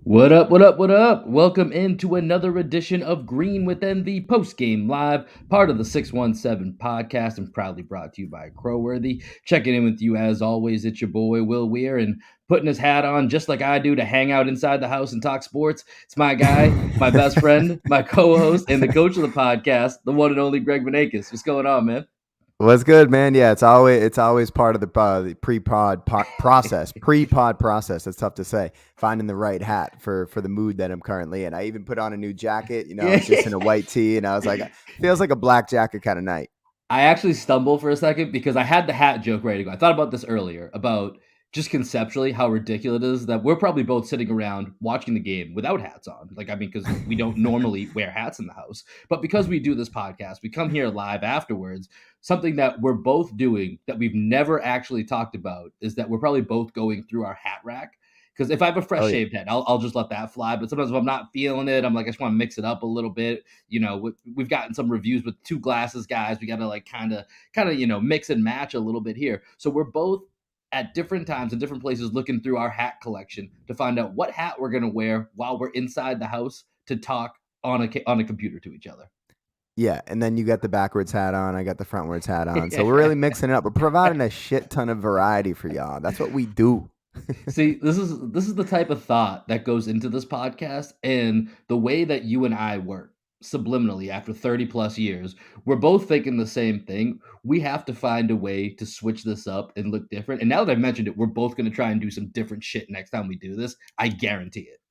What up, what up, what up? Welcome into another edition of Green Within the Postgame Live, part of the 617 podcast and proudly brought to you by Crowworthy. Checking in with you as always, it's your boy Will Weir and putting his hat on just like I do to hang out inside the house and talk sports. It's my guy, my best friend, my co-host, and the coach of the podcast, the one and only Greg Vanakis. What's going on, man? What's good, man? Yeah, it's always part of the pre-pod process. Pre-pod process. It's tough to say. Finding the right hat for the mood that I'm currently in. I even put on a new jacket. I was just in a white tee, and I was like, feels like a black jacket kind of night. I actually stumbled for a second because I had the hat joke ready to go. I thought about this earlier about just conceptually how ridiculous it is that we're probably both sitting around watching the game without hats on. Like, I mean, because we don't normally wear hats in the house, but because we do this podcast, we come here live afterwards. Something that we're both doing that we've never actually talked about is that we're probably both going through our hat rack. Because if I have a fresh Oh yeah, shaved head, I'll just let that fly. But sometimes if I'm not feeling it, I'm like, I just want to mix it up a little bit. We've gotten some reviews with two glasses guys. We got to like kind of mix and match a little bit here. So we're both at different times in different places looking through our hat collection to find out what hat we're going to wear while we're inside the house to talk on a computer to each other. yeah. And then you got the backwards hat on. I got the frontwards hat on. So we're really mixing it up. We're providing a shit ton of variety for y'all. That's what we do. See, this is the type of thought that goes into this podcast and the way that you and I work subliminally after 30 plus years. We're both thinking the same thing. We have to find a way to switch this up and look different. And now that I've mentioned it, we're both going to try and do some different shit next time we do this. I guarantee it.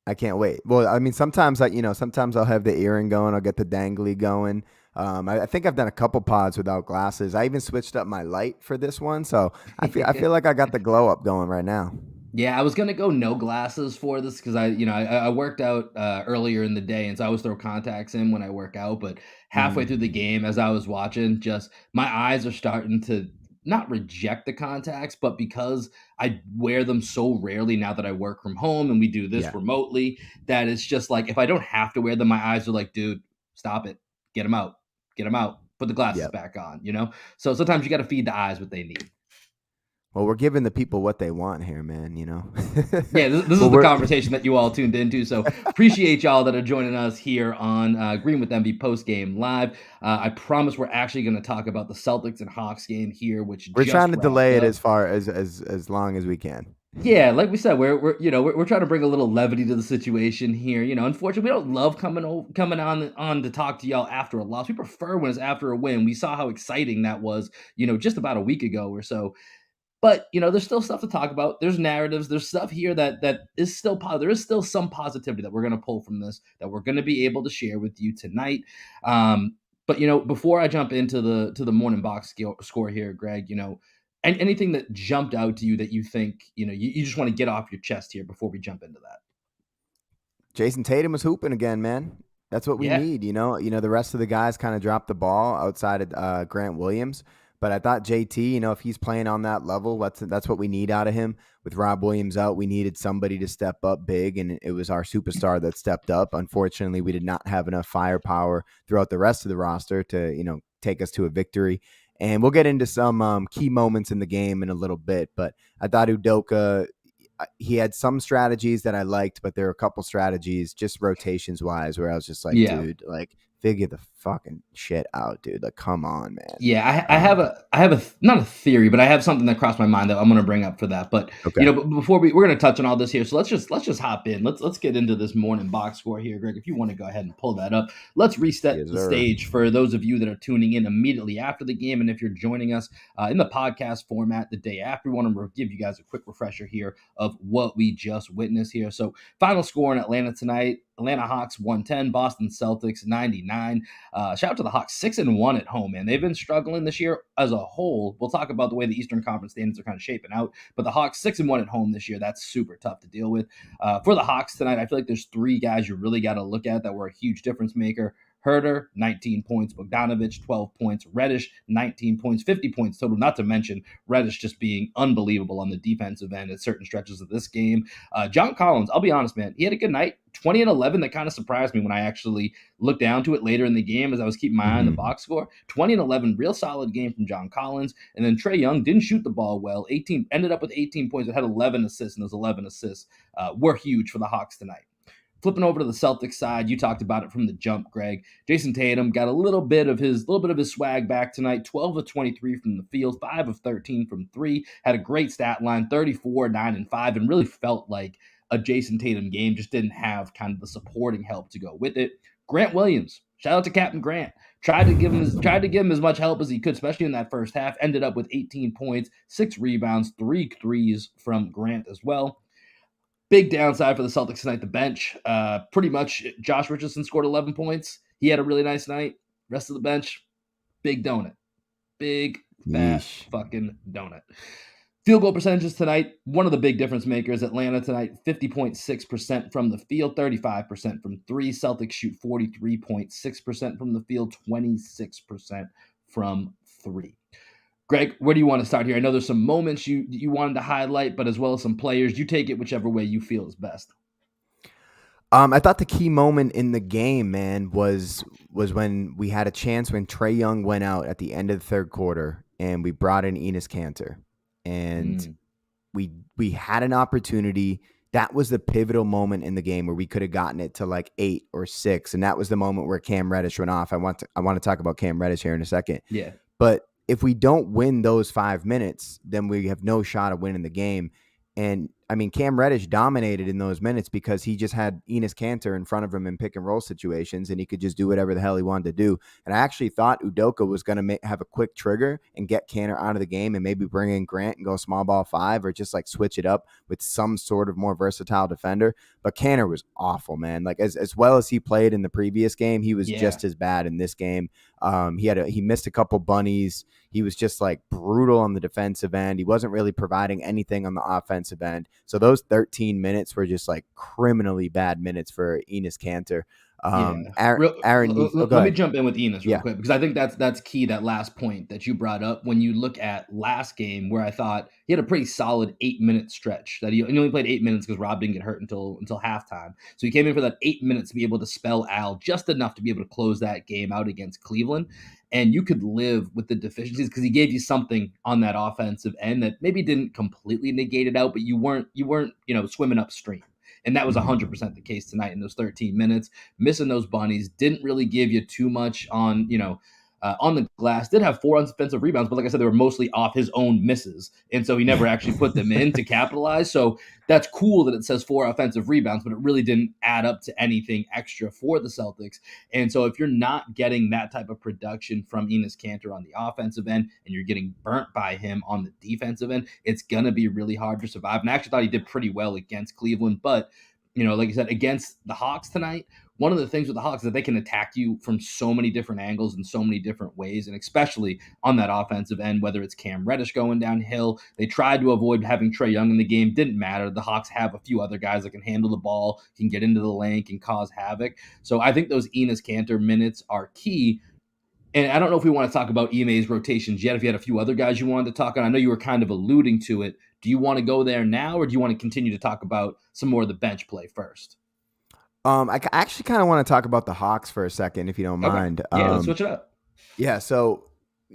I can't wait. Well, I mean, sometimes I'll have the earring going. I'll get the dangly going. I think I've done a couple pods without glasses. I even switched up my light for this one, so I feel like I got the glow up going right now. Yeah, I was gonna go no glasses for this because I worked out earlier in the day, and so I always throw contacts in when I work out. But halfway Mm, through the game, as I was watching, just my eyes are starting to not reject the contacts, but because I wear them so rarely now that I work from home and we do this yeah, remotely, that it's just like if I don't have to wear them, my eyes are like, dude, stop it, get them out, put the glasses yep. back on. So sometimes you got to feed the eyes what they need. Well, we're giving the people what they want here, man. Yeah, this is Well, the we're conversation that you all tuned into. So appreciate y'all that are joining us here on Green with MB post game live. I promise we're actually going to talk about the Celtics and Hawks game here, which we're just trying to wrapped delay it up. as far as long as we can. Yeah, like we said, we're trying to bring a little levity to the situation here. Unfortunately, we don't love coming on to talk to y'all after a loss. We prefer when it's after a win. We saw how exciting that was, just about a week ago or so. But there's still stuff to talk about. There's narratives. There's stuff here that is still positive. There is still some positivity that we're going to pull from this that we're going to be able to share with you tonight. But before I jump into the morning box score here, Greg, anything that jumped out to you that you think you just want to get off your chest here before we jump into that. Jason Tatum was hooping again, man. That's what we Yeah, need. The rest of the guys kind of dropped the ball outside of Grant Williams. But I thought JT, if he's playing on that level, that's what we need out of him. With Rob Williams out, we needed somebody to step up big, and it was our superstar that stepped up. Unfortunately, we did not have enough firepower throughout the rest of the roster to, take us to a victory. And we'll get into some key moments in the game in a little bit. But I thought Udoka, he had some strategies that I liked, but there are a couple strategies just rotations wise where I was just like, yeah. dude, like figure the fucking shit out, dude. Like, come on, man. Yeah, I have a not a theory, but I have something that crossed my mind that I'm going to bring up for that. But Okay. but before we're going to touch on all this here, so let's just hop in. Let's get into this morning box score here, Greg. If you want to go ahead and pull that up, let's reset Yes, the sir. stage for those of you that are tuning in immediately after the game, and if you're joining us in the podcast format the day after, we want to give you guys a quick refresher here of what we just witnessed here. So, final score in Atlanta tonight: Atlanta Hawks 110, Boston Celtics 99. Shout out to the Hawks, 6-1 at home, man. They've been struggling this year as a whole. We'll talk about the way the Eastern Conference standings are kind of shaping out, but the Hawks 6-1 at home this year. That's super tough to deal with. For the Hawks tonight, I feel like there's three guys you really got to look at that were a huge difference maker. Herder, 19 points. Bogdanovich, 12 points. Reddish, 19 points, 50 points total. Not to mention Reddish just being unbelievable on the defensive end at certain stretches of this game. John Collins, I'll be honest, man, he had a good night. 20 and 11, that kind of surprised me when I actually looked down to it later in the game as I was keeping my eye on the Mm-hmm. box score. 20 and 11, real solid game from John Collins. And then Trae Young didn't shoot the ball well. 18 ended up with 18 points, but had 11 assists, and those 11 assists were huge for the Hawks tonight. Flipping over to the Celtics side, you talked about it from the jump, Greg. Jason Tatum got a little bit of his swag back tonight. 12 of 23 from the field, 5 of 13 from three. Had a great stat line, 34, 9, and 5, and really felt like a Jason Tatum game. Just didn't have kind of the supporting help to go with it. Grant Williams, shout out to Captain Grant. Tried to give him as much help as he could, especially in that first half. Ended up with 18 points, 6 rebounds, 3 threes from Grant as well. Big downside for the Celtics tonight, the bench. Pretty much Josh Richardson scored 11 points. He had a really nice night. Rest of the bench, big donut. Big, fat Yeesh. fucking donut. Field goal percentages tonight, one of the big difference makers. Atlanta tonight, 50.6% from the field, 35% from three. Celtics shoot 43.6% from the field, 26% from three. Greg, where do you want to start here? I know there's some moments you wanted to highlight, but as well as some players. You take it whichever way you feel is best. I thought the key moment in the game, man, was when we had a chance when Trae Young went out at the end of the third quarter, and we brought in Enes Kanter, and Mm, we had an opportunity. That was the pivotal moment in the game where we could have gotten it to like 8 or 6, and that was the moment where Cam Reddish went off. I want to talk about Cam Reddish here in a second, yeah, but if we don't win those 5 minutes, then we have no shot of winning the game. And I mean, Cam Reddish dominated in those minutes because he just had Enes Kanter in front of him in pick and roll situations, and he could just do whatever the hell he wanted to do. And I actually thought Udoka was going to have a quick trigger and get Kanter out of the game and maybe bring in Grant and go small ball 5 or just like switch it up with some sort of more versatile defender. But Kanter was awful, man. Like as well as he played in the previous game, he was yeah, just as bad in this game. He missed a couple bunnies. He was just like brutal on the defensive end. He wasn't really providing anything on the offensive end. So those 13 minutes were just like criminally bad minutes for Enes Kanter. yeah. Aaron, oh, go Let me ahead. jump in with Enos real Yeah. quick because I think that's key. That last point that you brought up when you look at last game, where I thought he had a pretty solid 8 minute stretch that he only played 8 minutes because Rob didn't get hurt until halftime. So he came in for that 8 minutes to be able to spell Al just enough to be able to close that game out against Cleveland. And you could live with the deficiencies because he gave you something on that offensive end that maybe didn't completely negate it out, but you weren't swimming upstream. And that was Mhm. 100% the case tonight in those 13 minutes. Missing those bunnies didn't really give you too much on the glass. Did have 4 offensive rebounds, but like I said, they were mostly off his own misses, and so he never actually put them in to capitalize. So that's cool that it says 4 offensive rebounds, but it really didn't add up to anything extra for the Celtics. And so if you're not getting that type of production from Enes Kanter on the offensive end, and you're getting burnt by him on the defensive end, it's gonna be really hard to survive. And I actually thought he did pretty well against Cleveland, but like I said, against the Hawks tonight, one of the things with the Hawks is that they can attack you from so many different angles and so many different ways, and especially on that offensive end, whether it's Cam Reddish going downhill. They tried to avoid having Trae Young in the game. Didn't matter. The Hawks have a few other guys that can handle the ball, can get into the lane, can cause havoc. So I think those Enes Kanter minutes are key. And I don't know if we want to talk about Ime's rotations yet. If you had a few other guys you wanted to talk on, I know you were kind of alluding to it. Do you want to go there now, or do you want to continue to talk about some more of the bench play first? Actually kind of want to talk about the Hawks for a second, if you don't Okay. mind. Yeah, let's switch it up. Yeah, so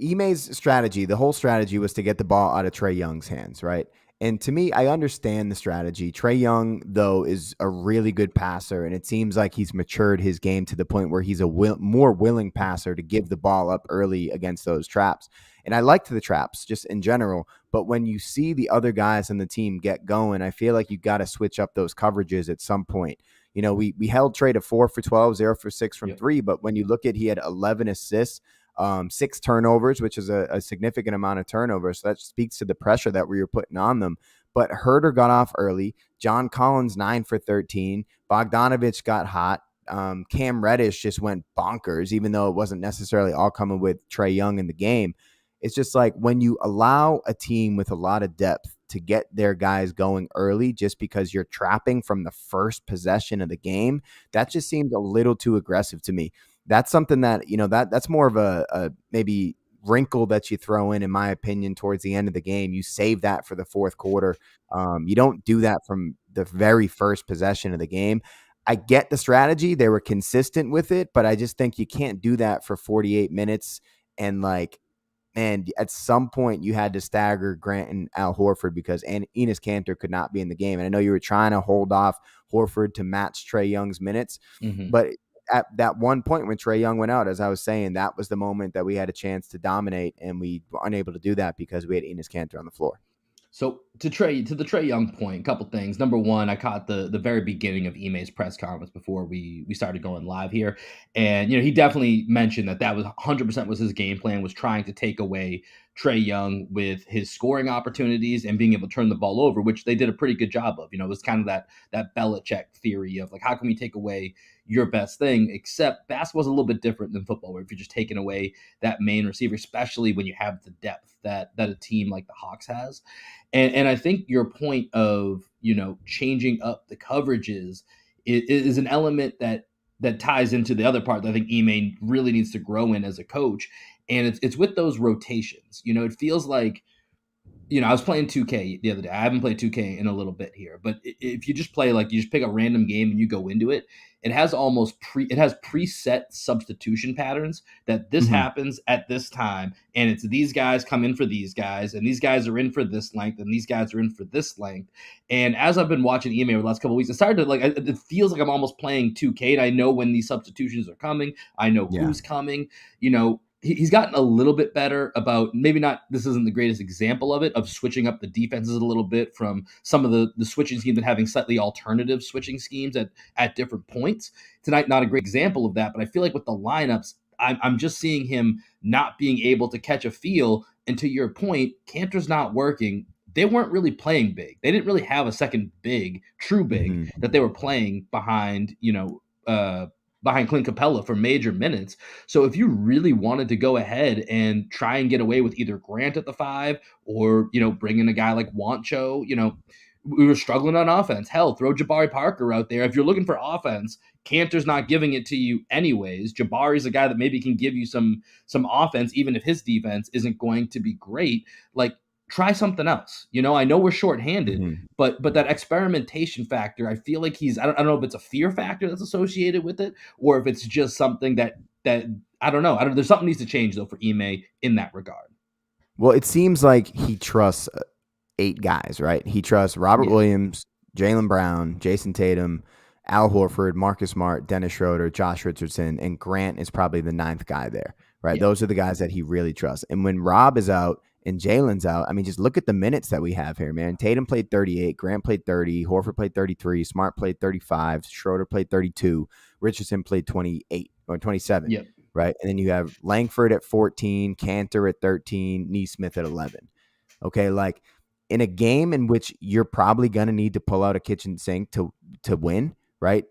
Ime's strategy, the whole strategy was to get the ball out of Trae Young's hands, right? And to me, I understand the strategy. Trae Young, though, is a really good passer, and it seems like he's matured his game to the point where he's a more willing passer to give the ball up early against those traps. And I liked the traps just in general, but when you see the other guys on the team get going, I feel like you got to switch up those coverages at some point. We held Trae to 4 for 12, 0 for 6 from Yep. 3, but when you look at he had 11 assists, 6 turnovers, which is a significant amount of turnovers. So that speaks to the pressure that we were putting on them. But Herder got off early. John Collins, 9 for 13. Bogdanovich got hot. Cam Reddish just went bonkers, even though it wasn't necessarily all coming with Trae Young in the game. It's just like when you allow a team with a lot of depth to get their guys going early just because you're trapping from the first possession of the game, that just seemed a little too aggressive to me. that's something that, that's more of a maybe wrinkle that you throw in my opinion, towards the end of the game. You save that for the fourth quarter. You don't do that from the very first possession of the game. I get the strategy. They were consistent with it, but I just think you can't do that for 48 minutes. And like, man, at some point you had to stagger Grant and Al Horford because Enes Kanter could not be in the game. And I know you were trying to hold off Horford to match Trae Young's minutes, Mhm. but at that one point when Trae Young went out, as I was saying, that was the moment that we had a chance to dominate, and we were unable to do that because we had Enes Kanter on the floor. So to the Trae Young point, a couple things. Number one, I caught the very beginning of Ime's press conference before we started going live here, and he definitely mentioned that was 100% was his game plan, was trying to take away Trae Young with his scoring opportunities and being able to turn the ball over, which they did a pretty good job of. It was kind of that Belichick theory of like, how can we take away your best thing? Except basketball's a little bit different than football, where if you're just taking away that main receiver, especially when you have the depth that a team like the Hawks has. And I think your point of changing up the coverages is an element that ties into the other part that I think Ime really needs to grow in as a coach, and it's with those rotations. It feels like I was playing 2K the other day. I haven't played 2K in a little bit here, but if you just play, like, you just pick a random game and you go into it, it has preset substitution patterns that this Mhm. happens at this time, and it's these guys come in for these guys, and these guys are in for this length, and these guys are in for this length. And as I've been watching EMA over the last couple of weeks, it started to, like, it feels like I'm almost playing 2K, and I know when these substitutions are coming. I know Yeah. who's coming. He's gotten a little bit better about, maybe not, this isn't the greatest example of it, of switching up the defenses a little bit from some of the switching schemes and having slightly alternative switching schemes at different points. Tonight, not a great example of that, but I feel like with the lineups, I'm just seeing him not being able to catch a feel. And to your point, Cantor's not working. They weren't really playing big. They didn't really have a second big, true big, Mhm. that they were playing behind Clint Capella for major minutes. So if you really wanted to go ahead and try and get away with either Grant at the five, or bring in a guy like Wancho, we were struggling on offense. Hell, throw Jabari Parker out there. If you're looking for offense, Cantor's not giving it to you anyways. Jabari's a guy that maybe can give you some offense, even if his defense isn't going to be great. Like, try something else. I know we're shorthanded, Mhm. but that experimentation factor, I feel like I don't know if it's a fear factor that's associated with it, or if it's just something that I don't know. There's something needs to change though for Ime in that regard. Well, it seems like he trusts 8 guys, right? He trusts Robert Yeah. Williams, Jaylen Brown, Jason Tatum, Al Horford, Marcus Smart, Dennis Schroeder, Josh Richardson, and Grant is probably the ninth guy there, right? Yeah. Those are the guys that he really trusts. And when Rob is out and Jalen's out, I mean, just look at the minutes that we have here, man. Tatum played 38, Grant played 30, Horford played 33, Smart played 35, Schroeder played 32, Richardson played 28 or 27, Yep. right? And then you have Langford at 14, Cantor at 13, Neesmith at 11. Okay, like in a game in which you're probably going to need to pull out a kitchen sink to win, right?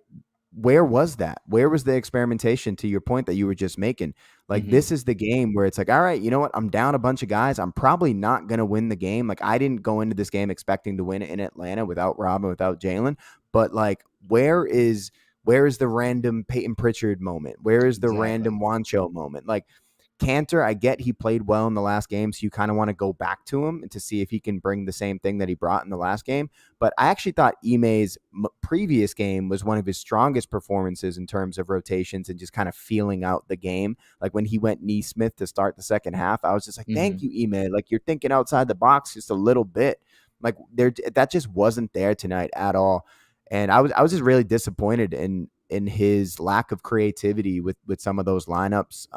Where was that? Where was the experimentation, to your point that you were just making? Like, Hmm. this is the game where it's like, all right, you know what? I'm down a bunch of guys. I'm probably not going to win the game. Like, I didn't go into this game expecting to win it in Atlanta without Rob and without Jalen. But like, where is the random Peyton Pritchard moment? Where is the Exactly. random Wancho moment? Like, Cantor, I get he played well in the last game, so you kind of want to go back to him to see if he can bring the same thing that he brought in the last game. But I actually thought Ime's previous game was one of his strongest performances in terms of rotations and just kind of feeling out the game. Like when he went Neesmith to start the second half, I was just like, thank Hmm. you, Ime. Like, you're thinking outside the box just a little bit. Like, that just wasn't there tonight at all. And I was just really disappointed in his lack of creativity with some of those lineups.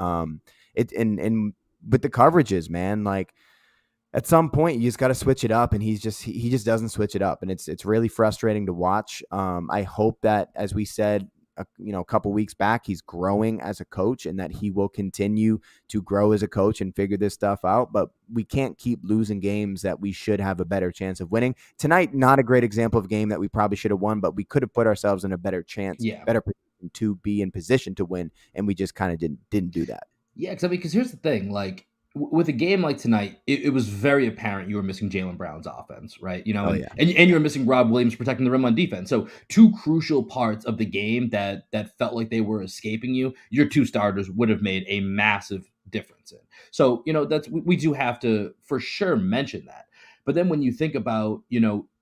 It and with the coverages, man, like at some point you just got to switch it up, and he just doesn't switch it up, and it's really frustrating to watch. I hope that, as we said, a couple weeks back, he's growing as a coach, and that he will continue to grow as a coach and figure this stuff out. But we can't keep losing games that we should have a better chance of winning. Tonight, not a great example of a game that we probably should have won, but we could have put ourselves in a better chance, Yeah. better position to be in position to win, and we just kind of didn't do that. Yeah, because here's the thing, like, with a game like tonight, it was very apparent you were missing Jalen Brown's offense, right? Oh And yeah. and you were missing Rob Williams protecting the rim on defense. So two crucial parts of the game that felt like they were escaping you. Your two starters would have made a massive difference in. So that's we do have to for sure mention that. But then when you think about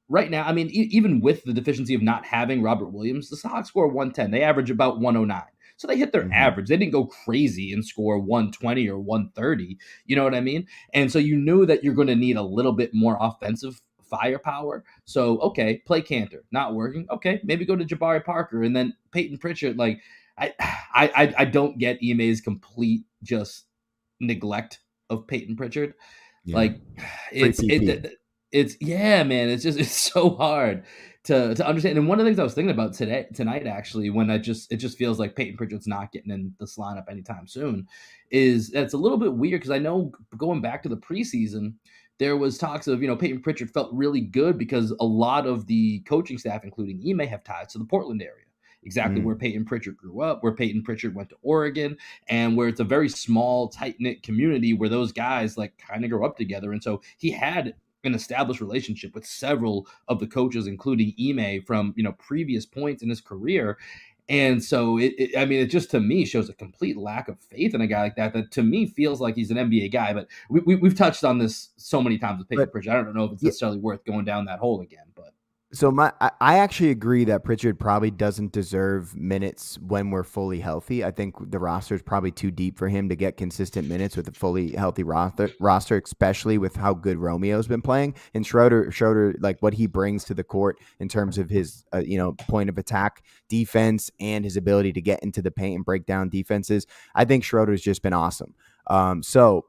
right now, I mean, even with the deficiency of not having Robert Williams, the Sox score 110. They average about 109. So they hit their Hmm. average. They didn't go crazy and score 120 or 130. You know what I mean? And so you knew that you're going to need a little bit more offensive firepower. So, okay, play Cantor. Not working. Okay, maybe go to Jabari Parker and then Peyton Pritchard. Like, I don't get Ime's complete just neglect of Peyton Pritchard. Yeah. Like Free it's PP. it's yeah, man. It's just it's so hard to understand. And one of the things I was thinking about tonight actually, when it just feels like Peyton Pritchard's not getting in this lineup anytime soon, is that's a little bit weird because I know going back to the preseason, there was talks of Peyton Pritchard felt really good because a lot of the coaching staff, including Ime, have ties to the Portland area. Exactly where Mm. Peyton Pritchard grew up, where Peyton Pritchard went to Oregon, and where it's a very small, tight knit community where those guys like kind of grow up together. And so he had an established relationship with several of the coaches, including Ime, from previous points in his career. And so I mean, it just to me shows a complete lack of faith in a guy like that. That to me feels like he's an NBA guy. But we've touched on this so many times with Peyton But Pritchard. I don't know if it's yeah, necessarily worth going down that hole again. But so I actually agree that Pritchard probably doesn't deserve minutes when we're fully healthy. I think the roster is probably too deep for him to get consistent minutes with a fully healthy roster, especially with how good Romeo's been playing. And Schroeder, like what he brings to the court in terms of his point of attack defense and his ability to get into the paint and break down defenses. I think Schroeder's just been awesome. So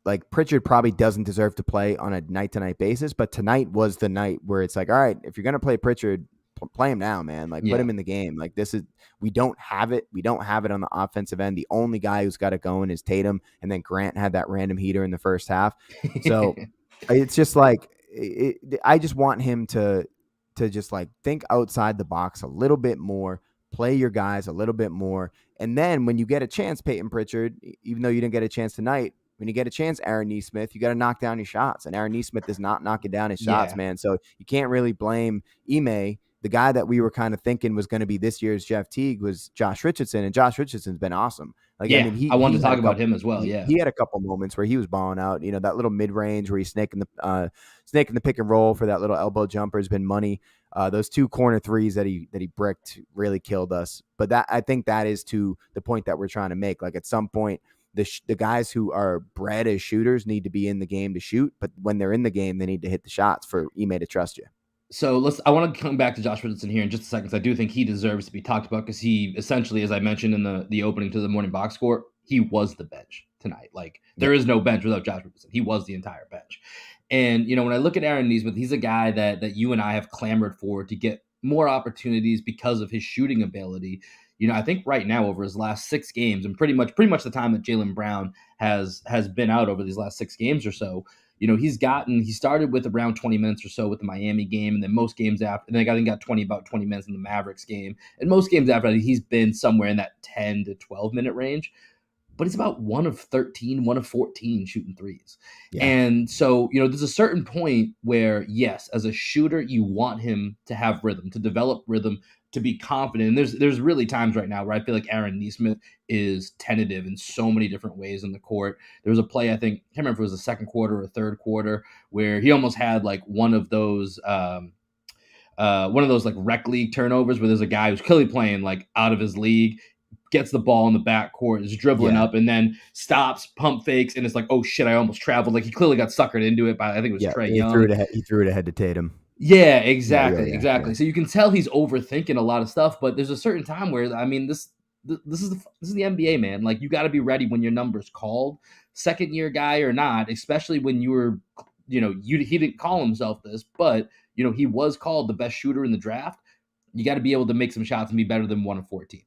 like Pritchard probably doesn't deserve to play on a night to night basis, but tonight was the night where it's like, all right, if you're going to play Pritchard, play him now, man. Like put yeah, him in the game. Like this is, we don't have it. We don't have it on the offensive end. The only guy who's got it going is Tatum. And then Grant had that random heater in the first half. So it's just like, I just want him to just like think outside the box a little bit more, play your guys a little bit more. And then when you get a chance, Peyton Pritchard, even though you didn't get a chance tonight, when you get a chance, Aaron Nesmith, you got to knock down your shots. And Aaron Nesmith is not knocking down his shots, yeah. man. So you can't really blame Ime. The guy that we were kind of thinking was going to be this year's Jeff Teague was Josh Richardson, and Josh Richardson's been awesome. Like, I Yeah, mean, I wanted he to had talk a about couple him as well. Yeah. he had a couple moments where he was balling out. That little mid range where he's snaking the pick and roll for that little elbow jumper has been money. Those two corner threes that he bricked really killed us. But that I think that is to the point that we're trying to make. Like at some point, the guys who are bred as shooters need to be in the game to shoot, but when they're in the game, they need to hit the shots for Ime to trust you. So I want to come back to Josh Richardson here in just a second. 'Cause I do think he deserves to be talked about because he essentially, as I mentioned in the opening to the morning box score, he was the bench tonight. Like Yeah. there is no bench without Josh Richardson. He was the entire bench. And when I look at Aaron Nesmith, he's a guy that you and I have clamored for to get more opportunities because of his shooting ability. I think right now over his last 6 games, and pretty much the time that Jalen Brown has been out over these last 6 games or so, he started with around 20 minutes or so with the Miami game, and then most games after, and then I think got about 20 minutes in the Mavericks game, and most games after that, he's been somewhere in that 10 to 12 minute range. But he's about 1 of 13, 1 of 14 shooting threes. Yeah. And so, there's a certain point where, yes, as a shooter, you want him to have rhythm, to develop rhythm, to be confident. And there's really times right now where I feel like Aaron Nesmith is tentative in so many different ways in the court. There was a play, I can't remember if it was the second quarter or third quarter, where he almost had like one of those like rec league turnovers where there's a guy who's clearly playing like out of his league, gets the ball in the backcourt, is dribbling Yeah. up, and then stops, pump fakes, and it's like, oh shit, I almost traveled. Like he clearly got suckered into it by I think it was Yeah. Trey He threw Young. it ahead. He threw it ahead to Tatum. Yeah, Yeah. Yeah. exactly, Yeah. Yeah. exactly. So you can tell he's overthinking a lot of stuff, but there's a certain time where I mean this is the NBA, man. Like you got to be ready when your number's called, second year guy or not, especially when you were, he didn't call himself this, but he was called the best shooter in the draft. You got to be able to make some shots and be better than 1 of 14.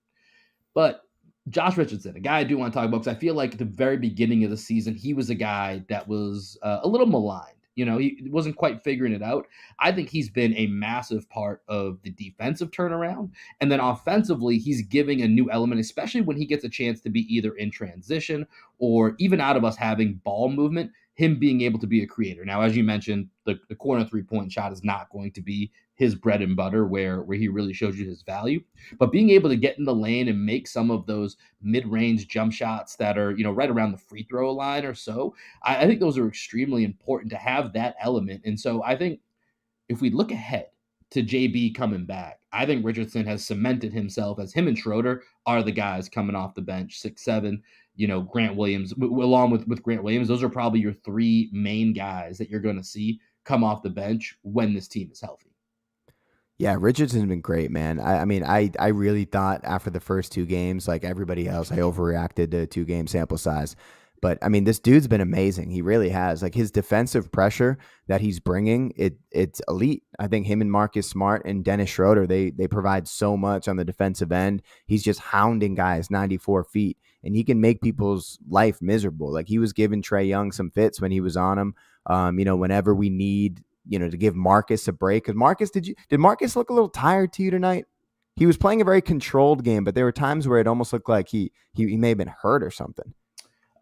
But Josh Richardson, a guy I do want to talk about because I feel like at the very beginning of the season, he was a guy that was a little maligned. He wasn't quite figuring it out. I think he's been a massive part of the defensive turnaround. And then offensively, he's giving a new element, especially when he gets a chance to be either in transition or even out of us having ball movement, him being able to be a creator. Now, as you mentioned, the corner 3-point shot is not going to be his bread and butter where he really shows you his value. But being able to get in the lane and make some of those mid-range jump shots that are, right around the free throw line or so, I think those are extremely important to have that element. And so I think if we look ahead to JB coming back, I think Richardson has cemented himself as him and Schroeder are the guys coming off the bench, 6'7". Grant Williams, along with Grant Williams, those are probably your three main guys that you're going to see come off the bench when this team is healthy. Yeah, Richardson's been great, man. I mean, I really thought after the first two games, like everybody else, I overreacted to a 2-game sample size. But I mean, this dude's been amazing. He really has. Like his defensive pressure that he's bringing, it's elite. I think him and Marcus Smart and Dennis Schroeder, they provide so much on the defensive end. He's just hounding guys 94 feet, and he can make people's life miserable. Like he was giving Trae Young some fits when he was on him. Whenever we need to give Marcus a break. Because Marcus, did Marcus look a little tired to you tonight? He was playing a very controlled game, but there were times where it almost looked like he may have been hurt or something.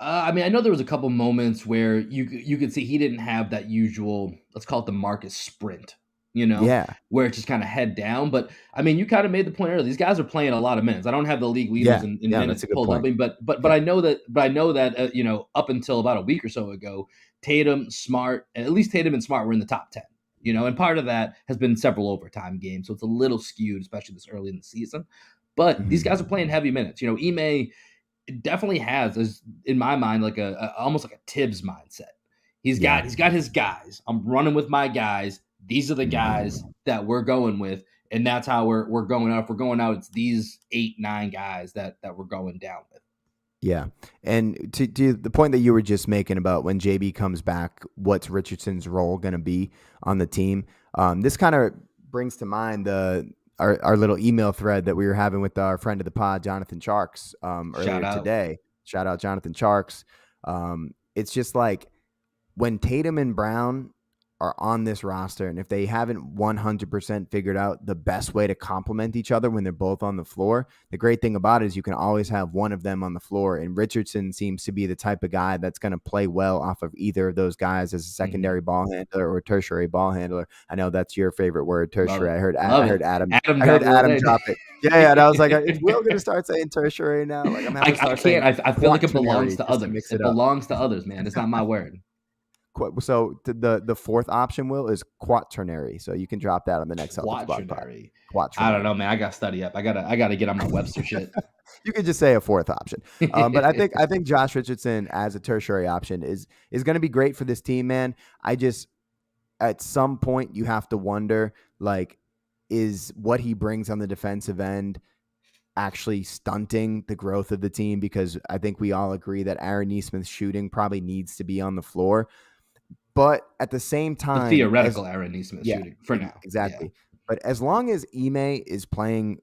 I know there was a couple moments where you could see he didn't have that usual, let's call it the Marcus sprint, Yeah, where it's just kind of head down. But I mean, you kind of made the point earlier. These guys are playing a lot of minutes. I don't have the league leaders yeah, in yeah. That's minutes a good pulled up, point. but Yeah. I know that up until about a week or so ago, Tatum, Smart, at least Tatum and Smart were in the top 10. And part of that has been several overtime games, so it's a little skewed, especially this early in the season. But these guys are playing heavy minutes. Ime definitely has, in my mind, like a almost like a Tibbs mindset. Yeah. He's got his guys. I'm running with my guys. These are the guys that we're going with, and that's how we're going out. If we're going out, it's these 8-9 guys that we're going down with. Yeah. And to the point that you were just making about when JB comes back, what's Richardson's role going to be on the team? This kind of brings to mind our little email thread that we were having with our friend of the pod, Jonathan Charks, Shout earlier out. today. Shout out Jonathan Charks. It's just like when Tatum and Brown are on this roster, and if they haven't 100% figured out the best way to complement each other when they're both on the floor, the great thing about it is you can always have one of them on the floor. And Richardson seems to be the type of guy that's going to play well off of either of those guys as a secondary ball handler or tertiary ball handler. I know that's your favorite word, Love tertiary. it. I heard Love it. Adam. Adam I got heard me all Adam day. drop it. Yeah, and I was like, is Will going to start saying tertiary now? Like I'm having to I start saying can't. I feel like it belongs quaternary to just to others. mix It it up. belongs to others, man. It's not my word. So the fourth option, Will, is quaternary. So you can drop that on the next Celtics blog pod. Quaternary. I don't Quaternary. know, man. I got to study up. I gotta get on my Webster shit. You could just say a fourth option. But I think Josh Richardson as a tertiary option is going to be great for this team, man. I just at some point you have to wonder, like, is what he brings on the defensive end actually stunting the growth of the team? Because I think we all agree that Aaron Nesmith's shooting probably needs to be on the floor. But at the same The time, theoretical Aaron Nesmith yeah, shooting for now. Yeah. exactly. But as long as Ime is playing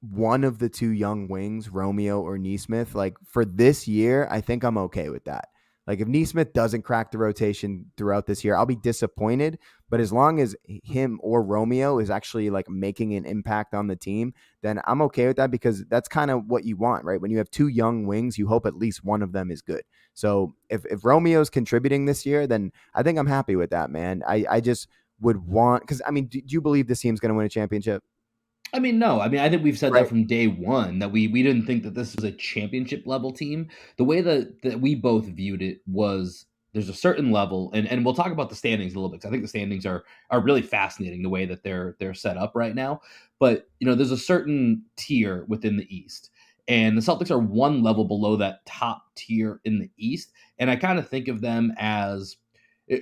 one of the two young wings, Romeo or Nesmith, like for this year, I think I'm okay with that. Like if Nesmith doesn't crack the rotation throughout this year, I'll be disappointed. But as long as him or Romeo is actually like making an impact on the team, then I'm okay with that because that's kind of what you want, right? When you have two young wings, you hope at least one of them is good. So if Romeo's contributing this year, then I think I'm happy with that, man. I just would want, because I mean, do you believe this team's going to win a championship? I mean, no. I mean, I think we've said that Right. from day one that we didn't think that this was a championship level team. The way that we both viewed it was there's a certain level, and we'll talk about the standings a little bit because I think the standings are really fascinating the way that they're set up right now. But there's a certain tier within the East, and the Celtics are one level below that top tier in the East. And I kind of think of them as,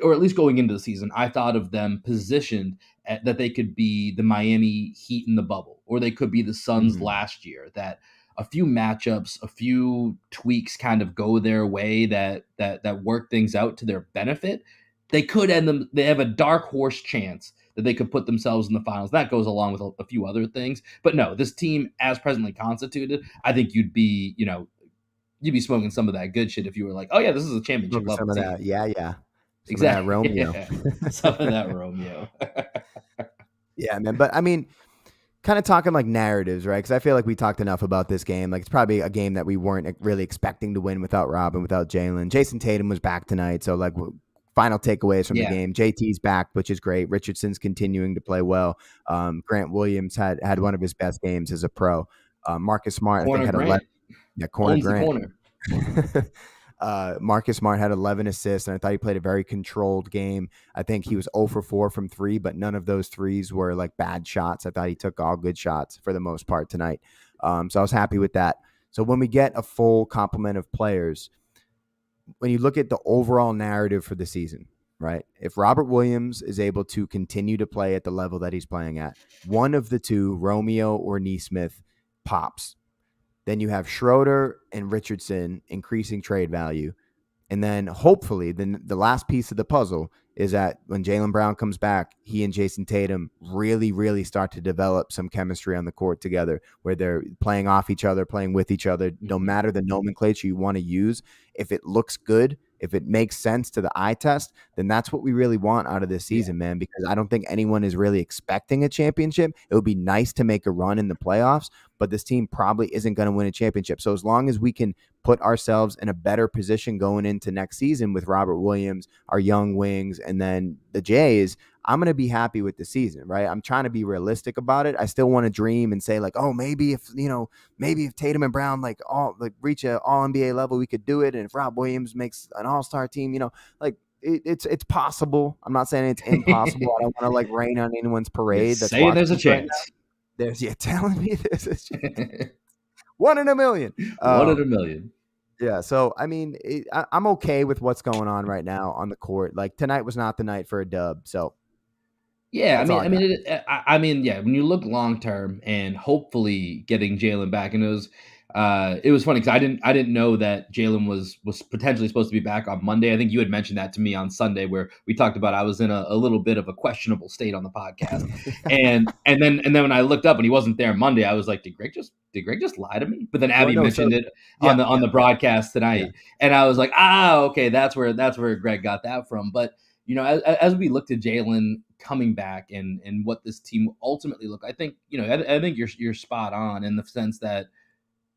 or at least going into the season, I thought of them positioned that they could be the Miami Heat in the bubble, or they could be the Suns Mhm. last year. That a few matchups, a few tweaks kind of go their way that work things out to their benefit. They could end them. They have a dark horse chance that they could put themselves in the finals. That goes along with a few other things. But no, this team, as presently constituted, I think you'd be smoking some of that good shit if you were like, oh yeah, this is a championship Smoking level some of team. that. Yeah, yeah. Some of that Exactly. Romeo. Yeah. Some of that Romeo. Yeah, man. But I mean, kind of talking like narratives, right? Because I feel like we talked enough about this game. Like it's probably a game that we weren't really expecting to win without Robin, without Jalen. Jason Tatum was back tonight, so like final takeaways from the Yeah. game. JT's back, which is great. Richardson's continuing to play well. Grant Williams had one of his best games as a pro. Marcus Smart, I think, Corner had 11. Grant Yeah, corner owns the Grant. corner. Marcus Smart had 11 assists, and I thought he played a very controlled game. I think he was 0 for 4 from three, but none of those threes were like bad shots. I thought he took all good shots for the most part tonight. So I was happy with that. So when we get a full complement of players, when you look at the overall narrative for the season, right? If Robert Williams is able to continue to play at the level that he's playing at, one of the two, Romeo or Neesmith, pops. Then you have Schroeder and Richardson increasing trade value. And then hopefully the last piece of the puzzle is that when Jaylen Brown comes back, he and Jason Tatum really, really start to develop some chemistry on the court together where they're playing off each other, playing with each other. No Mhm. matter the nomenclature you want to use, if it looks good, if it makes sense to the eye test, then that's what we really want out of this Yeah. season, man, because I don't think anyone is really expecting a championship. It would be nice to make a run in the playoffs, but this team probably isn't going to win a championship. So as long as we can put ourselves in a better position going into next season with Robert Williams, our young wings, and then the Jays, I'm going to be happy with the season, right? I'm trying to be realistic about it. I still want to dream and say like, oh, maybe if Tatum and Brown reach a all NBA level, we could do it. And if Rob Williams makes an all-star team, like it's possible. I'm not saying it's impossible. I don't want to like rain on anyone's You're parade that's saying watching there's a us right now. chance. Telling me there's a chance. 1 in a million. One in a million. Yeah, so I mean, I'm okay with what's going on right now on the court. Like tonight was not the night for a dub, so Yeah, that's all I got. I mean, yeah. When you look long term and hopefully getting Jalen back, and it was funny because I didn't know that Jalen was potentially supposed to be back on Monday. I think you had mentioned that to me on Sunday, where we talked about I was in a little bit of a questionable state on the podcast, and then when I looked up and he wasn't there Monday, I was like, did Greg just lie to me? But then Well, Abby no, so mentioned it yeah, on yeah, the broadcast yeah. tonight, and I was like, okay, that's where Greg got that from, but as we look to Jalen coming back and what this team will ultimately look, I think you're spot on in the sense that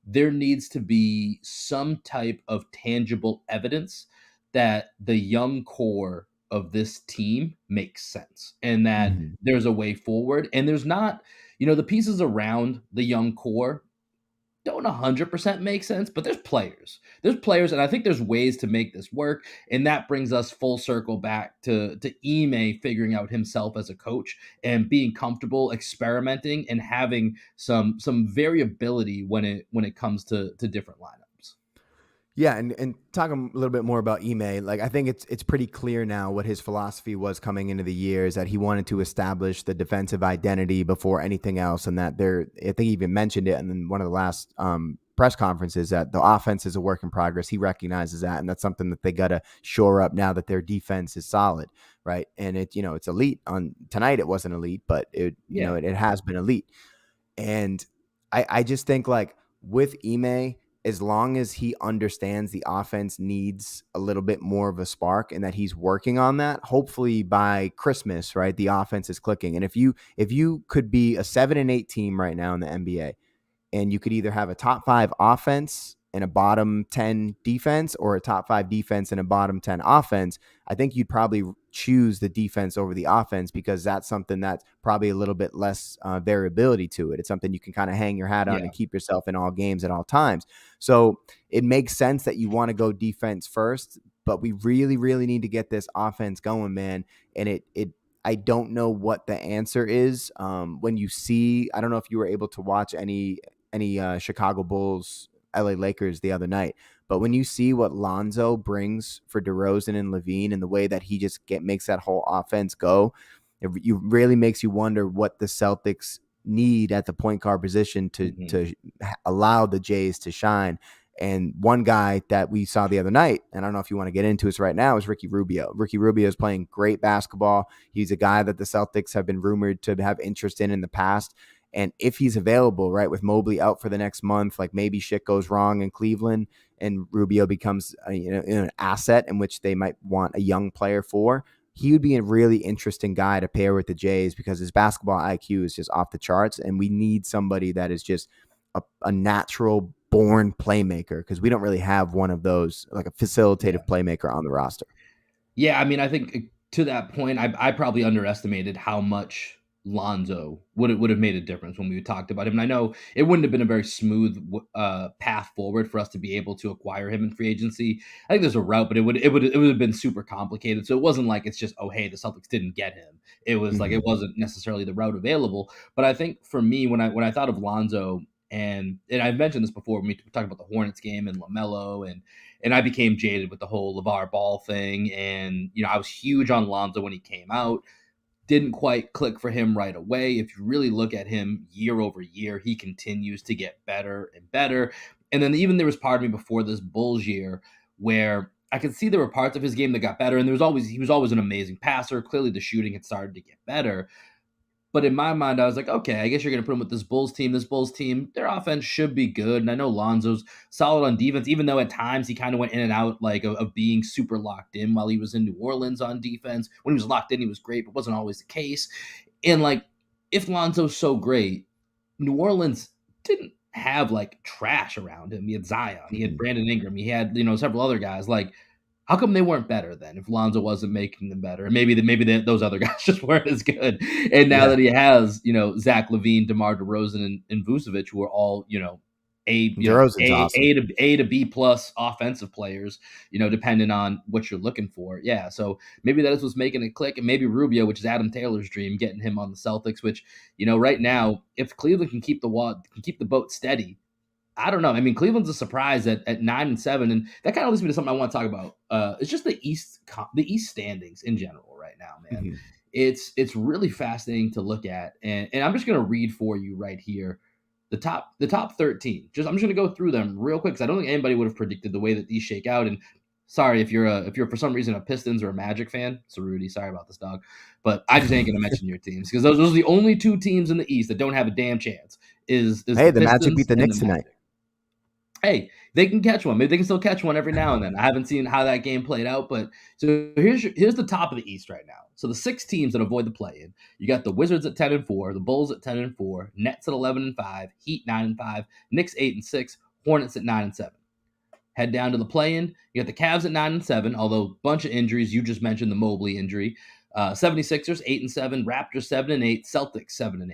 there needs to be some type of tangible evidence that the young core of this team makes sense and that Mhm. there's a way forward. And there's not, the pieces around the young core don't 100% make sense, but there's players. There's players, and I think there's ways to make this work. And that brings us full circle back to Ime figuring out himself as a coach and being comfortable experimenting and having some variability when it comes to different lineups. Yeah, and talking a little bit more about Ime, like I think it's pretty clear now what his philosophy was coming into the year is that he wanted to establish the defensive identity before anything else, and that I think he even mentioned it in one of the last press conferences that the offense is a work in progress. He recognizes that, and that's something that they got to shore up now that their defense is solid, right? And it's elite. On tonight, it wasn't elite, but Yeah. it has been elite. And I just think like with Ime, as long as he understands the offense needs a little bit more of a spark and that he's working on that, hopefully by Christmas, right, the offense is clicking. And if you could be a 7-8 team right now in the NBA, and you could either have a top 5 offense and a bottom 10 defense or a top 5 defense and a bottom 10 offense, I think you'd probably choose the defense over the offense because that's something that's probably a little bit less variability to it. It's something you can kind of hang your hat on Yeah. and keep yourself in all games at all times. So it makes sense that you want to go defense first, but we really, really need to get this offense going, man. And I don't know what the answer is. When you see, I don't know if you were able to watch any Chicago Bulls LA Lakers the other night, but when you see what Lonzo brings for DeRozan and Levine and the way that he just makes that whole offense go, it really makes you wonder what the Celtics need at the point guard position to Mhm. to allow the Jays to shine. And one guy that we saw the other night, and I don't know if you want to get into this right now, is Ricky Rubio. Ricky Rubio is playing great basketball. He's a guy that the Celtics have been rumored to have interest in the past. And if he's available, right, with Mobley out for the next month, like maybe shit goes wrong in Cleveland and Rubio becomes an asset in which they might want a young player for, he would be a really interesting guy to pair with the Jays because his basketball IQ is just off the charts. And we need somebody that is just a natural born playmaker because we don't really have one of those, like a Yeah. facilitative playmaker on the roster. Yeah, I mean, I think to that point, I probably underestimated how much Lonzo would have made a difference when we talked about him. And I know it wouldn't have been a very smooth path forward for us to be able to acquire him in free agency. I think there's a route, but it would have been super complicated. So it wasn't like it's just, oh hey, the Celtics didn't get him. It was like Mm-hmm. it wasn't necessarily the route available. But I think for me, when I thought of Lonzo, and I've mentioned this before when we talked about the Hornets game and LaMelo and I became jaded with the whole LeVar Ball thing. And, I was huge on Lonzo when he came out. Didn't quite click for him right away. If you really look at him year over year, he continues to get better and better. And then even there was part of me before this Bulls year where I could see there were parts of his game that got better. And he was always an amazing passer. Clearly the shooting had started to get better. But in my mind, I was like, okay, I guess you're going to put him with this Bulls team. This Bulls team, their offense should be good. And I know Lonzo's solid on defense, even though at times he kind of went in and out like of being super locked in while he was in New Orleans on defense. When he was locked in, he was great, but wasn't always the case. And like, if Lonzo's so great, New Orleans didn't have like trash around him. He had Zion, he had Mm-hmm. Brandon Ingram, he had, several other guys. Like, how come they weren't better then if Lonzo wasn't making them better? And maybe those other guys just weren't as good. And now Yeah. that he has, Zach LaVine, DeMar DeRozan, and Vucevic, who are all, DeRozan's awesome. A to B plus offensive players, depending on what you're looking for. Yeah. So maybe that is what's making it click. And maybe Rubio, which is Adam Taylor's dream, getting him on the Celtics, which, right now, if Cleveland can keep the boat steady, I don't know. I mean, Cleveland's a surprise at 9-7, and that kind of leads me to something I want to talk about. It's just the East standings in general right now, man. Mm-hmm. It's really fascinating to look at, and I'm just gonna read for you right here the top 13. I'm just gonna go through them real quick because I don't think anybody would have predicted the way that these shake out. And sorry if you're for some reason a Pistons or a Magic fan, so Rudy, sorry about this, dog, but I just ain't gonna mention your teams because those are the only two teams in the East that don't have a damn chance. Is Hey, the the Magic Pistons beat the and the Knicks tonight. Magic. Hey, they can catch one. Maybe they can still catch one every now and then. I haven't seen how that game played out, but so here's the top of the East right now. So the six teams that avoid the play-in, you got the Wizards at 10-4, the Bulls at 10-4, Nets at 11-5, Heat 9-5, Knicks 8-6, Hornets at 9-7. Head down to the play-in. You got the Cavs at 9-7, although a bunch of injuries. You just mentioned the Mobley injury. 76ers 8-7, Raptors 7-8, Celtics 7-8.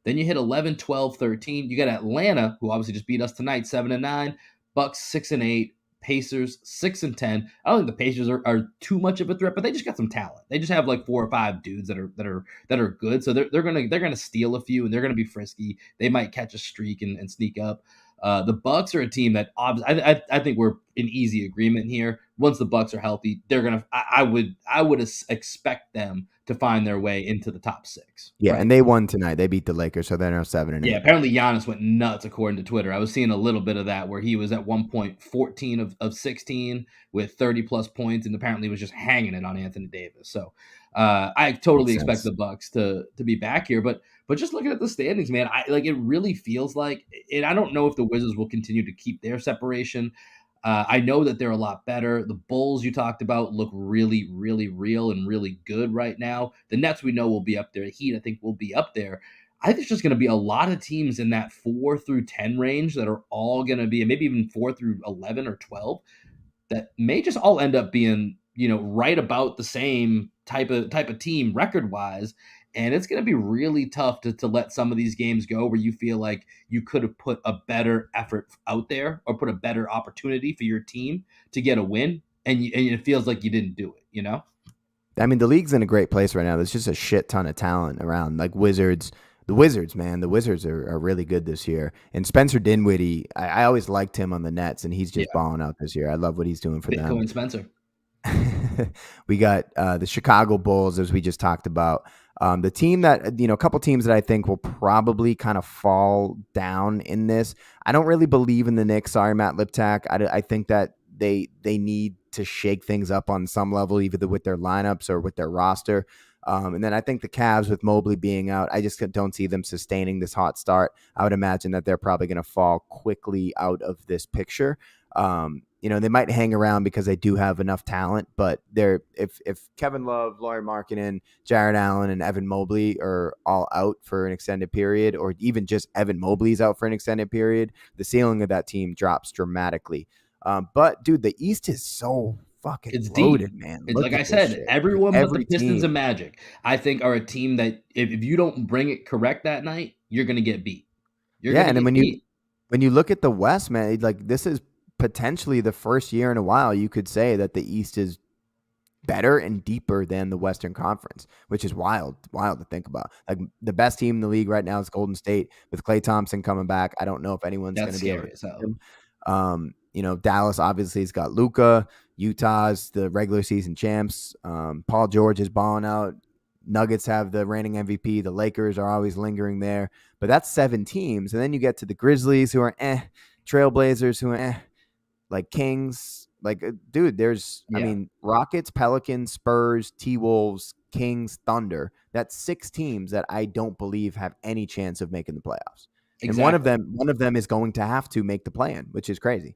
Then you hit 11, 12, 13. You got Atlanta, who obviously just beat us tonight, 7-9, Bucks 6-8, Pacers 6-10. I don't think the Pacers are too much of a threat, but they just got some talent. They just have like 4 or 5 dudes that are good. So they're gonna steal a few and they're gonna be frisky. They might catch a streak and sneak up. The Bucks are a team that I think we're in easy agreement here. Once the Bucks are healthy, they're gonna. I would expect them to find their way into the top 6. Yeah, Right. and they won tonight. They beat the Lakers, so they're now 7 and Yeah, 8. apparently Giannis went nuts according to Twitter. I was seeing a little bit of that where he was at one point 14 of 16 with 30 plus points, and apparently was just hanging it on Anthony Davis. So I totally Makes expect sense. the Bucks to be back here, but just looking at the standings, man, I like it really feels like, and I don't know if the Wizards will continue to keep their separation. I know that they're a lot better. The Bulls you talked about look really, really real and really good right now. The Nets we know will be up there. The Heat I think will be up there. I think there's just going to be a lot of teams in that 4 through 10 range that are all going to be, and maybe even 4 through 11 or 12, that may just all end up being, right about the same type of team record wise. And it's going to be really tough to let some of these games go where you feel like you could have put a better effort out there or put a better opportunity for your team to get a win. And it feels like you didn't do it. I mean, the league's in a great place right now. There's just a shit ton of talent around. Like Wizards, the Wizards, man, the Wizards are really good this year. And Spencer Dinwiddie, I always liked him on the Nets, and he's just Yeah. balling out this year. I love what he's doing for them. Bitcoin Spencer. We got the Chicago Bulls, as we just talked about. The team that, a couple teams that I think will probably kind of fall down in this. I don't really believe in the Knicks. Sorry, Matt Liptak. I think that they need to shake things up on some level, either with their lineups or with their roster. And then I think the Cavs with Mobley being out, I just don't see them sustaining this hot start. I would imagine that they're probably going to fall quickly out of this picture. They might hang around because they do have enough talent, but if Kevin Love, Lauri Markkanen, Jared Allen, and Evan Mobley are all out for an extended period, or even just Evan Mobley's out for an extended period, the ceiling of that team drops dramatically. But dude, the East is so fucking It's deep. loaded, man. It's Look like I at this said, shit. Like everyone but the every Pistons and team. Magic, I think, are a team that if you don't bring it correct that night, you're gonna get beat. You're Yeah, gonna and then get beat. when you look at the West, man, like this is potentially the first year in a while you could say that the East is better and deeper than the Western Conference, which is wild to think about. Like the best team in the league right now is Golden State with Klay Thompson coming back. I don't know if anyone's going That's to be able to scary as beat hell. him. Dallas obviously has got Luka. Utah's the regular season champs. Paul George is balling out. Nuggets have the reigning MVP. The Lakers are always lingering there. But that's 7 teams. And then you get to the Grizzlies who are Trailblazers who are like Kings. Like, dude, Yeah, Rockets, Pelicans, Spurs, T-Wolves, Kings, Thunder. That's 6 teams that I don't believe have any chance of making the playoffs. And exactly. one of them is going to have to make the play-in, which is crazy.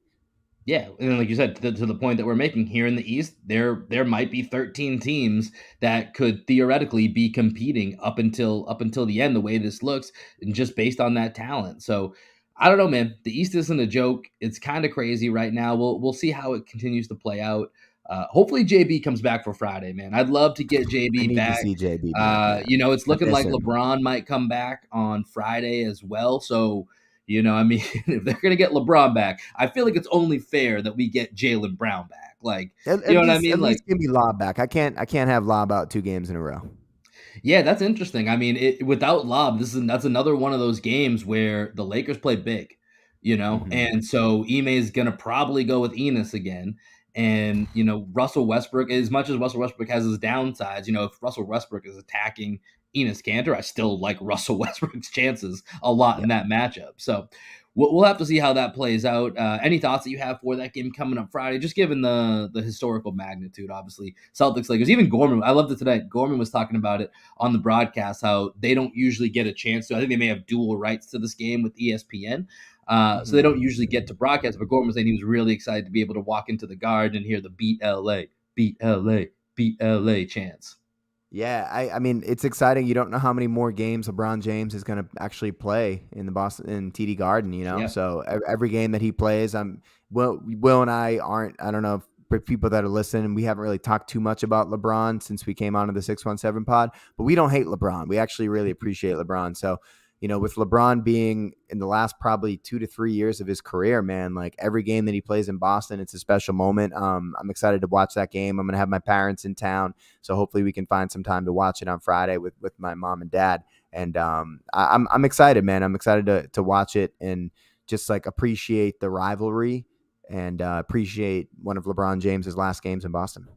Yeah, and like you said, to the point that we're making here in the East, there might be 13 teams that could theoretically be competing up until the end, the way this looks, and just based on that talent. So I don't know, man. The East isn't a joke. It's kind of crazy right now. We'll see how it continues to play out. Hopefully JB comes back for Friday, man. I'd love to get I JB need to back. see JB back, man. It's I looking miss like him. LeBron might come back on Friday as well. So I mean, if they're going to get LeBron back, I feel like it's only fair that we get Jaylen Brown back. Like, you know what I mean? At Like, least give me Lob back. I can't have Lob out 2 games in a row. yeah, that's interesting. I mean, without Lob, that's another one of those games where the Lakers play big, Mhm. and so Ime is gonna probably go with Enos again. And Russell Westbrook, as much as Russell Westbrook has his downsides, if Russell Westbrook is attacking Enos Cantor, I still like Russell Westbrook's chances a lot in that matchup. So we'll have to see how that plays out. Any thoughts that you have for that game coming up Friday? Just given the historical magnitude, obviously Celtics Lakers. Even Gorman, I loved it tonight. Gorman was talking about it on the broadcast how they don't usually get a chance to. I think they may have dual rights to this game with ESPN. So they Mhm. don't usually get to broadcast. But Gorman was saying he was really excited to be able to walk into the Garden and hear the beat LA, beat LA, beat LA chants. Yeah, it's exciting. You don't know how many more games LeBron James is going to actually play in the Boston in TD Garden. Yeah. So every game that he plays, Will and I aren't. I don't know if for people that are listening, we haven't really talked too much about LeBron since we came onto the 617 pod, but we don't hate LeBron. We actually really appreciate LeBron. So with LeBron being in the last probably 2 to 3 years of his career, man, like every game that he plays in Boston, it's a special moment. I'm excited to watch that game. I'm going to have my parents in town, so hopefully we can find some time to watch it on Friday with my mom and dad. And I'm excited, man. I'm excited to watch it and just like appreciate the rivalry and appreciate one of LeBron James's last games in Boston.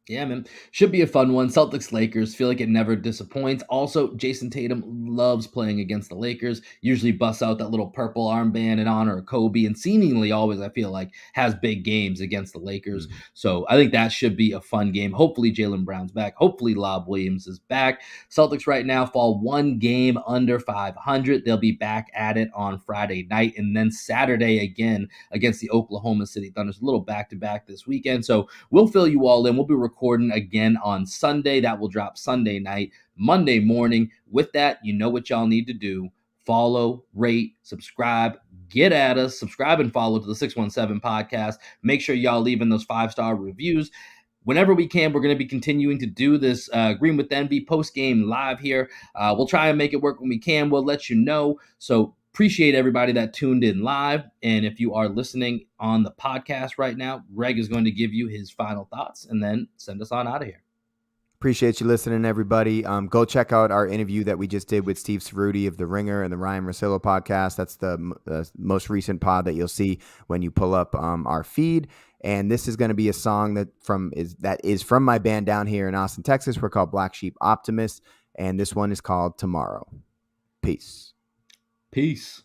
Yeah, man. Should be a fun one. Celtics Lakers feel like it never disappoints. Also, Jason Tatum loves playing against the Lakers. Usually busts out that little purple armband in honor of Kobe, and seemingly always, I feel like, has big games against the Lakers. Mhm. So I think that should be a fun game. Hopefully, Jaylen Brown's back. Hopefully, Lob Williams is back. Celtics right now fall one game under 500. They'll be back at it on Friday night, and then Saturday again against the Oklahoma City Thunder. A little back to back this weekend. So we'll fill you all in. We'll be recording again on Sunday. That will drop Sunday night, Monday morning. With that, you know what y'all need to do. Follow, rate, subscribe, get at us, subscribe and follow to the 617 podcast. Make sure y'all leaving those 5-star reviews. Whenever we can, we're going to be continuing to do this Green with Envy post game live here. We'll try and make it work when we can. We'll let you know. So appreciate everybody that tuned in live. And if you are listening on the podcast right now, Greg is going to give you his final thoughts and then send us on out of here. Appreciate you listening, everybody. Go check out our interview that we just did with Steve Cerruti of The Ringer and the Ryan Russillo podcast. That's the most recent pod that you'll see when you pull up our feed. And this is going to be a song that is from my band down here in Austin, Texas. We're called Black Sheep Optimist, and this one is called Tomorrow. Peace. Peace.